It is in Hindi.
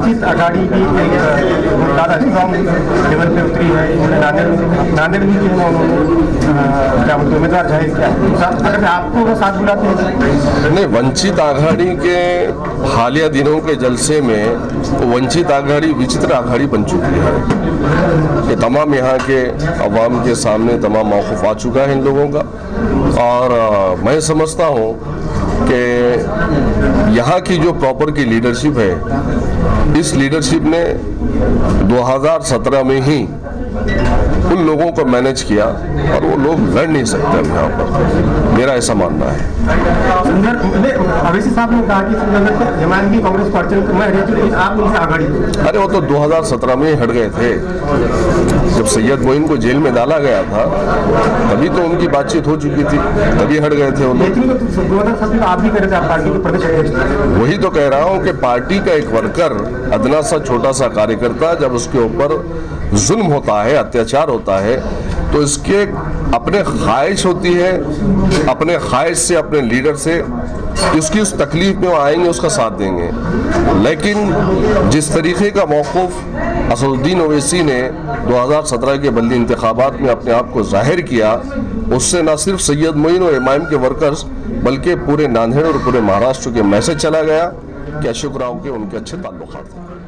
वंचित आघाड़ी भी ज़्यादा स्ट्रॉन्ग लेवल पे उतरी है। नांदेड़ में क्या उम्मीदवार जाहिर किया, अगर आपको वो साथ बुलाते हैं? नहीं, वंचित आघाड़ी के हालिया दिनों के जलसे में वंचित आघाड़ी विचित्र आघाड़ी बन चुकी है। ये तमाम यहाँ के अवाम के सामने तमाम मौक़िफ़ आ चुका है इन लोगों का, और मैं समझता हूँ कि यहाँ की जो प्रॉपर की लीडरशिप है, इस लीडरशिप ने 2017 में ही उन लोगों को मैनेज किया और वो लोग लड़ नहीं सकते अब यहाँ पर, मेरा ऐसा मानना है। अवैसी साहब ने कहा कि जमानगी कांग्रेस पार्टी आप उनसे आघाड़ी। अरे वो तो 2017 में हट गए थे, जब सैयद मोइन को जेल में डाला गया था तभी तो उनकी बातचीत हो चुकी थी, तभी हट गए थे वो लोग। आप भी कह रहे थे, आप पार्टी के प्रदेश अध्यक्ष। वही तो कह रहा हूँ कि पार्टी का एक वर्कर, अदना सा छोटा सा कार्यकर्ता, जब उसके ऊपर जुल्म होता है, अत्याचार होता है, तो इसके अपने ख्वाहिश होती है, अपने ख्वाहिश से, अपने लीडर से उसकी उस तकलीफ में वो आएंगे, उसका साथ देंगे। लेकिन जिस तरीके का मौक़िफ़ असदुद्दीन ओवैसी ने 2017 के बल्दी इंतखाबात में अपने आप को जाहिर किया, उससे न सिर्फ सैयद मोइन और इमाम के वर्कर्स बल्कि पूरे नांदेड़ और पूरे महाराष्ट्र के मैसेज चला गया कि अशोक राव के उनके अच्छे ताल्लुकात हैं।